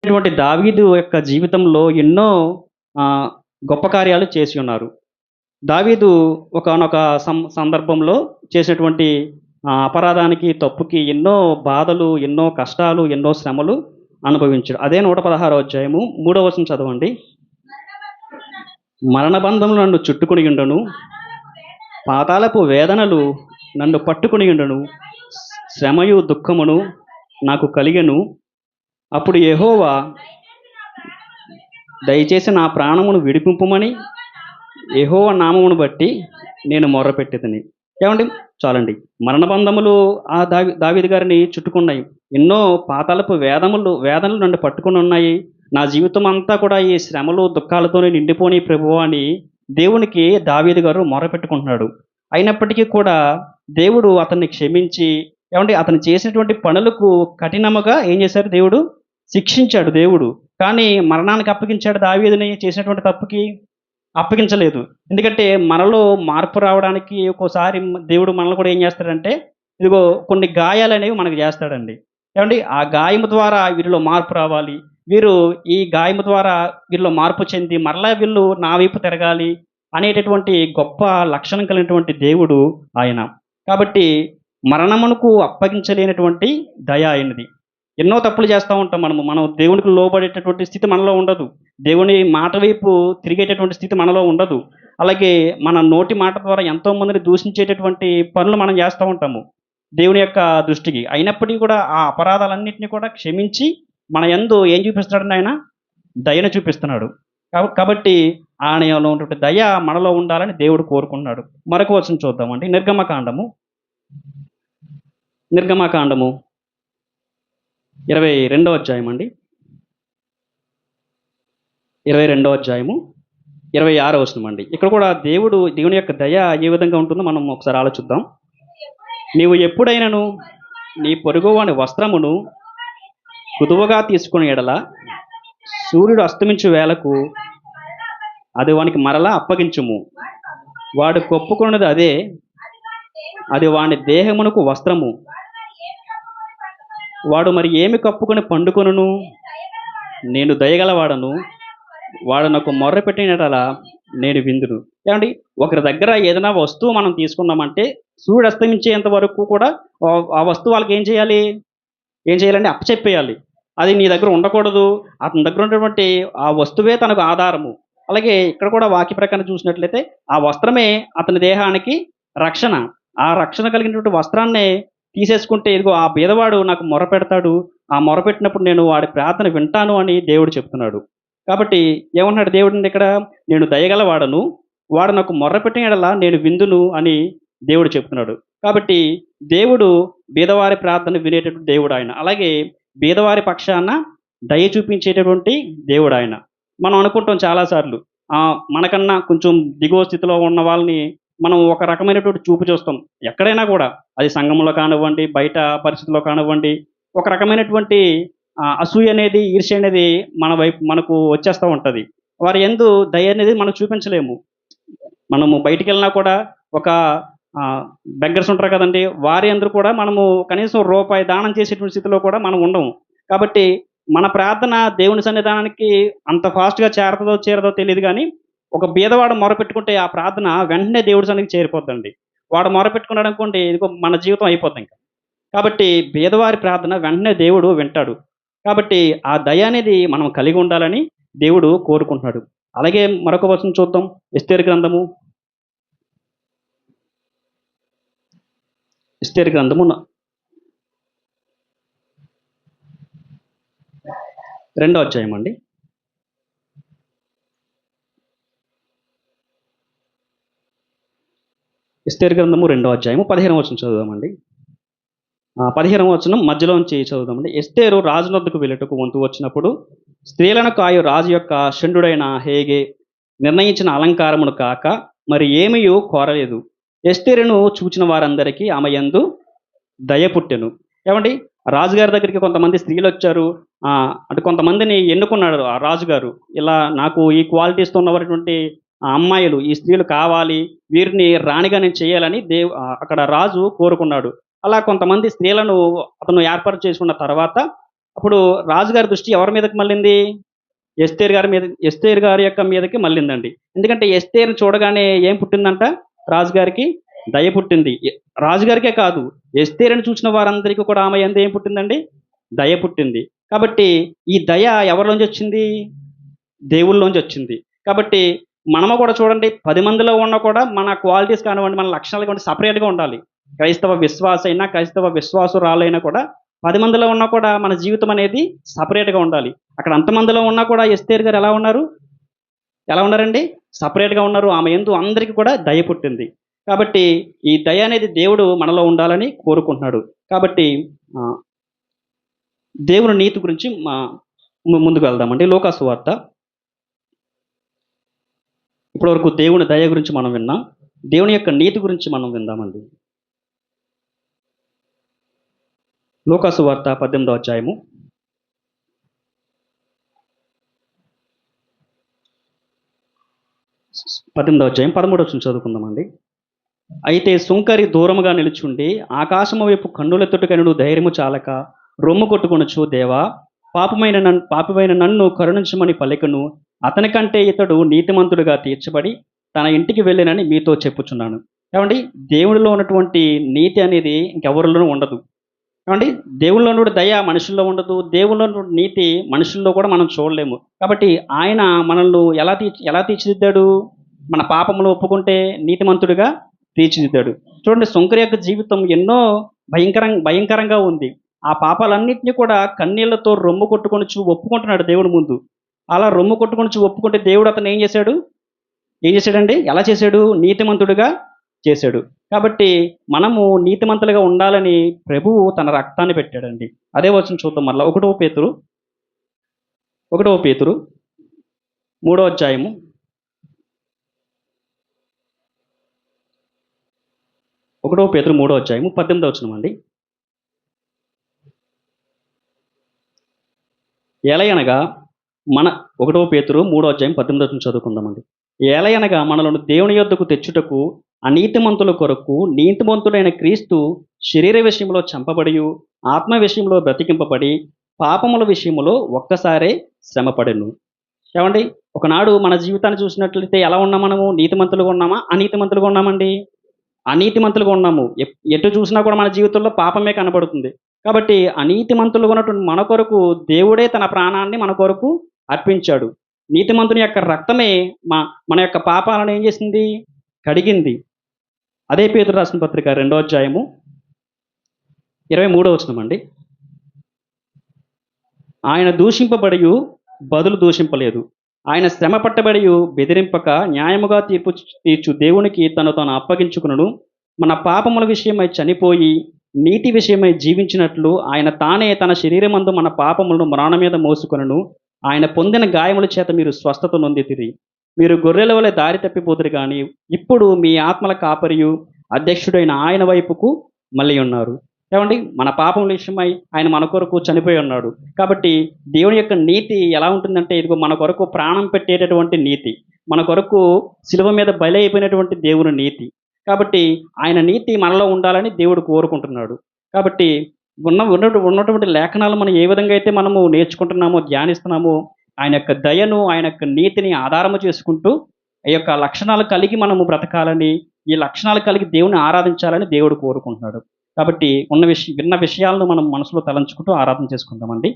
ఇటువంటి దావీదు యొక్క జీవితంలో ఎన్నో ఆహ్, గొప్ప కార్యాలు చేసి ఉన్నారు. దావీదు ఒకానొక సందర్భంలో చేసినటువంటి అపరాధానికి, తప్పుకి ఎన్నో బాధలు, ఎన్నో కష్టాలు, ఎన్నో శ్రమలు అనుభవించాడు. అదే 116 అధ్యాయము 3వ వచనం చదవండి. మరణబంధములు నన్ను చుట్టుకొనియుండును, పాతాళపు వేదనలు నన్ను పట్టుకొనియుండును, శ్రమయు దుఃఖమును నాకు కలిగెను. అప్పుడు యెహోవా దయచేసి నా ప్రాణమును విడిపింపుమని యెహోవా నామమును బట్టి నేను మొర్రపెట్టెదను. ఏమండి, చాలండి. మరణబంధములు దావీదు గారిని చుట్టుకున్నాయి. ఎన్నో పాతాళపు వేదనలు నన్ను పట్టుకొని ఉన్నాయి. నా జీవితం అంతా కూడా ఈ శ్రమలు, దుఃఖాలతోనే నిండిపోని ప్రభువా అని దేవునికి దావీదు గారు మొర్రపెట్టుకుంటున్నాడు. అయినప్పటికీ కూడా దేవుడు అతన్ని క్షమించి, ఏమండి, అతను చేసినటువంటి పనులకు కఠినముగా ఏం చేశారు? దేవుడు శిక్షించాడు దేవుడు. కానీ మరణానికి అప్పగించాడు దావీదుని చేసినటువంటి తప్పుకి? అప్పగించలేదు. ఎందుకంటే మనలో మార్పు రావడానికి ఒక్కోసారి దేవుడు మనల్ని కూడా ఏం చేస్తాడంటే, ఇదిగో కొన్ని గాయాలనేవి మనకు చేస్తాడండి. ఏమండి, ఆ గాయము ద్వారా వీరిలో మార్పు రావాలి, వీరు ఈ గాయము ద్వారా వీరిలో మార్పు చెంది మరలా వీళ్ళు నా వైపు తిరగాలి అనేటటువంటి గొప్ప లక్షణం కలిగినటువంటి దేవుడు ఆయన. కాబట్టి మరణమునకు అప్పగించలేనటువంటి దయ ఆయనది. ఎన్నో తప్పులు చేస్తూ ఉంటాం మనం దేవునికి లోబడేటటువంటి స్థితి మనలో ఉండదు. దేవుని మాట వైపు తిరిగేటటువంటి స్థితి మనలో ఉండదు. అలాగే మన నోటి మాట ద్వారా ఎంతో మందిని దూషించేటటువంటి పనులు మనం చేస్తూ ఉంటాము దేవుని యొక్క దృష్టికి. అయినప్పటికీ కూడా ఆ అపరాధాలన్నింటినీ కూడా క్షమించి మన యందు ఏం చూపిస్తున్నాడు? ఆయన దయను చూపిస్తున్నాడు. కాబట్టి ఆయనలో ఉన్నటువంటి దయ మనలో ఉండాలని దేవుడు కోరుకున్నాడు. మరొక వచనం చూద్దామండి. నిర్గమకాండము 22వ అధ్యాయం అండి. 22వ అధ్యాయము 26వ వచనం అండి. ఇక్కడ కూడా దేవుని యొక్క దయ ఏ విధంగా ఉంటుందో మనం ఒకసారి ఆలోచిద్దాం. నీవు ఎప్పుడైనాను నీ పొరుగువాని వస్త్రమును కుదువగా తీసుకుని ఎడల సూర్యుడు అస్తమించు వేళకు అది వానికి మరలా అప్పగించుము. వాడు కొప్పుకున్నది అదే, అది వాని దేహమునకు వస్త్రము. వాడు మరి ఏమి కప్పుకొని పండుకొనును? నేను దయగలవాడను, వాడు నాకు మొర్ర పెట్టినట్లా నేను విందును. ఏమండి, ఒకరి దగ్గర ఏదైనా వస్తువు మనం తీసుకున్నామంటే సూర్యుడు అస్తమించేంత వరకు కూడా ఆ వస్తువు వాళ్ళకి ఏం చేయాలండి? అప్పచెప్పేయాలి. అది నీ దగ్గర ఉండకూడదు. అతని దగ్గర ఉన్నటువంటి ఆ వస్తువే తనకు ఆధారము. అలాగే ఇక్కడ కూడా వాక్య ప్రకారం చూసినట్లయితే ఆ వస్త్రమే అతని దేహానికి రక్షణ. ఆ రక్షణ కలిగినటువంటి వస్త్రాన్నే తీసేసుకుంటే, ఇదిగో ఆ బీదవాడు నాకు మొర పెడతాడు, ఆ మొర పెట్టినప్పుడు నేను వాడి ప్రార్థన వింటాను అని దేవుడు చెప్తున్నాడు. కాబట్టి ఏమన్నాడు దేవుడిని ఇక్కడ? నేను దయగలవాడను, వాడు నాకు మొర్ర పెట్టిన యెడల నేను విందును అని దేవుడు చెప్తున్నాడు. కాబట్టి దేవుడు బీదవారి ప్రార్థన వినేటటువంటి దేవుడు ఆయన. అలాగే బీదవారి పక్షాన దయ చూపించేటటువంటి దేవుడు ఆయన. మనం అనుకుంటాం చాలాసార్లు మనకన్నా కొంచెం దిగువ స్థితిలో ఉన్న వాళ్ళని మనం ఒక రకమైనటువంటి చూపు చూస్తాం. ఎక్కడైనా కూడా, అది సంఘంలో కానివ్వండి, బయట పరిస్థితుల్లో కానివ్వండి, ఒక రకమైనటువంటి అసూయ అనేది, ఈర్ష్య అనేది మన వైపు మనకు వచ్చేస్తూ ఉంటుంది. వారి యందు దయ అనేది మనం చూపించలేము. మనము బయటికి వెళ్ళినా కూడా ఒక బెగ్గర్స్ ఉంటారు కదండి, వారి అందరూ కూడా మనము కనీసం రూపాయి దానం చేసేటువంటి స్థితిలో కూడా మనం ఉండము. కాబట్టి మన ప్రార్థన దేవుని సన్నిధానానికి అంత ఫాస్ట్గా చేరదో తెలియదు. కానీ ఒక బీదవాడు మొరపెట్టుకుంటే ఆ ప్రార్థన వెంటనే దేవుడి సన్నిధికి చేరిపోద్దండి. వాడు మొరపెట్టుకున్నాడు అనుకోండి, ఇదిగో మన జీవితం అయిపోద్ది ఇంకా. కాబట్టి బీదవారి ప్రార్థన వెంటనే దేవుడు వింటాడు. కాబట్టి ఆ దయ అనేది మనం కలిగి ఉండాలని దేవుడు కోరుకుంటున్నాడు. అలాగే మరొక వచనం చూద్దాం. ఎస్తేరు గ్రంథము 2వ అధ్యాయం అండి. ఎస్తేరు గ్రంథము 2వ అధ్యాయము 15వ వచనం చదువుదామండి. 15వ వచనం మధ్యలోంచి చదువుదామండి. ఎస్తేరు రాజు వద్దకు వెళ్ళుటకు వంతు వచ్చినప్పుడు స్త్రీలను కాయు రాజు యొక్క షండుడైన హేగే నిర్ణయించిన అలంకారమును కాక మరి ఏమీయూ కోరలేదు. ఎస్తేరును చూచిన వారందరికీ ఆమె యందు దయ పుట్టెను. ఏమండి, రాజుగారి దగ్గరికి కొంతమంది స్త్రీలు వచ్చారు. అంటే కొంతమందిని ఎన్నుకున్నాడు ఆ రాజుగారు. ఇలా నాకు ఈ క్వాలిటీస్తో ఉన్నటువంటి అమ్మాయిలు, ఈ స్త్రీలు కావాలి, వీరిని రాణిగా నేను చేయాలని అక్కడ రాజు కోరుకున్నాడు. అలా కొంతమంది స్త్రీలను అతను ఏర్పాటు చేసుకున్న తర్వాత అప్పుడు రాజుగారి దృష్టి ఎవరి మీదకి మళ్ళింది? ఎస్తేరు గారి యొక్క మీదకి మళ్ళిందండి. ఎందుకంటే ఎస్తేరుని చూడగానే ఏం పుట్టిందంట? రాజుగారికి దయ పుట్టింది. రాజుగారికే కాదు, ఎస్తేరుని చూసిన వారందరికీ కూడా ఆమె యందు ఏం పుట్టిందండి? దయ పుట్టింది. కాబట్టి ఈ దయ ఎవరిలోంచి వచ్చింది? దేవుళ్ళలోంచి వచ్చింది. కాబట్టి మనము కూడా చూడండి, 10 మందిలో ఉన్నా కూడా మన క్వాలిటీస్ కానివ్వండి, మన లక్షణాలు కానివ్వండి సెపరేట్‌గా ఉండాలి. క్రైస్తవ విశ్వాస అయినా, క్రైస్తవ విశ్వాసురాలైనా కూడా 10 మందిలో ఉన్నా కూడా మన జీవితం అనేది సెపరేట్‌గా ఉండాలి. అక్కడ అంతమందిలో ఉన్నా కూడా ఎస్తేరు గారు ఎలా ఉన్నారు? ఎలా ఉన్నారండి? సెపరేట్‌గా ఉన్నారు. ఆమె యందు అందరికి కూడా దయ పుట్టింది. కాబట్టి ఈ దయ అనేది దేవుడు మనలో ఉండాలని కోరుకుంటున్నాడు. కాబట్టి ఆహ్, దేవుని నీతి గురించి ముందుకు వెళ్దామండి. లూకా సువార్త. ఇప్పటివరకు దేవుని దయ గురించి మనం విన్నాం. దేవుని యొక్క నీతి గురించి మనం విందామండి. లూకా సువార్త 18వ అధ్యాయము. 18వ అధ్యాయం 13వ వచనం చదువుకుందామండి. అయితే సుంకరి దూరముగా నిలుచుండి ఆకాశము వైపు కన్నులెత్తుటకనుడు ధైర్యము చాలక రొమ్ము కొట్టుకొనుచు, దేవా, పాపమైన నన్ను కరుణించమని పలికెను. అతని కంటే ఇతడు నీతిమంతుడిగా తీర్చబడి తన ఇంటికి వెళ్ళినని మీతో చెప్పుచున్నాను. ఏమండి? దేవుడిలో ఉన్నటువంటి నీతి అనేది ఇంకెవరిలోనూ ఉండదు. ఏమండి? దేవుళ్ళో నుండి దయ మనుషుల్లో ఉండదు. దేవుళ్ళో నుండి నీతి మనుషుల్లో కూడా మనం చూడలేము. కాబట్టి ఆయన మనల్ని ఎలా తీర్చిదిద్దాడు? మన పాపములు ఒప్పుకుంటే నీతిమంతుడిగా తీర్చిదిద్దాడు. చూడండి, సుంకరి యొక్క జీవితం ఎన్నో భయంకరంగా ఉంది. ఆ పాపాలన్నిటిని కూడా కన్నీళ్లతో రొమ్ము కొట్టుకొనుచు ఒప్పుకుంటున్నాడు దేవుడి ముందు. అలా రొమ్ము కొట్టుకొనుచు ఒప్పుకుంటే దేవుడు అతన్ని ఏం చేశాడండి? ఎలా చేశాడు? నీతిమంతుడిగా చేశాడు. కాబట్టి మనము నీతిమంతులుగా ఉండాలని ప్రభువు తన రక్తాన్ని పెట్టాడండి. అదే వచనం చూద్దాం మరలా. 1 పేతురు 3వ అధ్యాయము. 1 పేతురు 3వ అధ్యాయము 18వ వచనం అండి. ఏలయనగా 1 పేతురు 3వ అధ్యాయం 18వ వచనం చదువుకుందామండి. ఏలయనగా మనలను దేవుని యొద్దకు తెచ్చుటకు అనీతిమంతుల కొరకు నీతిమంతుడైన క్రీస్తు శరీర విషయంలో చంపబడియు ఆత్మ విషయంలో బ్రతికింపబడి పాపముల విషయంలో ఒక్కసారే శ్రమపడెను. ఏమండి? ఒకనాడు మన జీవితాన్ని చూసినట్లయితే ఎలా ఉన్నాం మనము? నీతిమంతులుగా ఉన్నామా? అనీతిమంతులుగా ఉన్నామండి? అనీతిమంతులుగా ఉన్నాము. ఎటు చూసినా కూడా మన జీవితంలో పాపమే కనబడుతుంది. కాబట్టి అనీతిమంతులుగా ఉన్నటువంటి మన కొరకు దేవుడే తన ప్రాణాన్ని మన కొరకు అర్పించాడు. నీతిమంతుని యొక్క రక్తమే మన యొక్క పాపాలను ఏం చేసింది? కడిగింది. అదే పేతురు రాసిన పత్రిక 2వ అధ్యాయము 23వ వచనం అండి. ఆయన దూషింపబడియు బదులు దూషింపలేదు. ఆయన శ్రమ పట్టబడియు బెదిరింపక న్యాయముగా తీర్చు దేవునికి తను తాను అప్పగించుకును. మన పాపముల విషయమై చనిపోయి నీతి విషయమై జీవించినట్లు ఆయన తానే తన శరీరమందు మన పాపములను మ్రాణ మీద మోసుకొనను. ఆయన పొందిన గాయముల చేత మీరు స్వస్థత నొందితిరి. మీరు గొర్రెల వలె దారి తప్పిపోతురు కానీ ఇప్పుడు మీ ఆత్మల కాపరియు అధ్యక్షుడైన ఆయన వైపుకు మళ్ళీ ఉన్నారు. ఏమండి? మన పాపముల విషయమై ఆయన మన కొరకు చనిపోయి ఉన్నాడు. కాబట్టి దేవుని యొక్క నీతి ఎలా ఉంటుందంటే, ఇదిగో మన కొరకు ప్రాణం పెట్టేటటువంటి నీతి, మన కొరకు శిలువ మీద బలి అయిపోయినటువంటి దేవుని నీతి. కాబట్టి ఆయన నీతి మనలో ఉండాలని దేవుడు కోరుకుంటున్నాడు. కాబట్టి ఉన్నటువంటి లేఖనాలు మనం ఏ విధంగా అయితే మనము నేర్చుకుంటున్నామో, ధ్యానిస్తున్నామో, ఆయన యొక్క దయను, ఆయన యొక్క నీతిని ఆధారము చేసుకుంటూ ఈ యొక్క లక్షణాలు కలిగి మనము బ్రతకాలని, ఈ లక్షణాలు కలిగి దేవుని ఆరాధించాలని దేవుడు కోరుకుంటున్నాడు. కాబట్టి విన్న విషయాలను మనం మనసులో తలంచుకుంటూ ఆరాధన చేసుకుందామండి.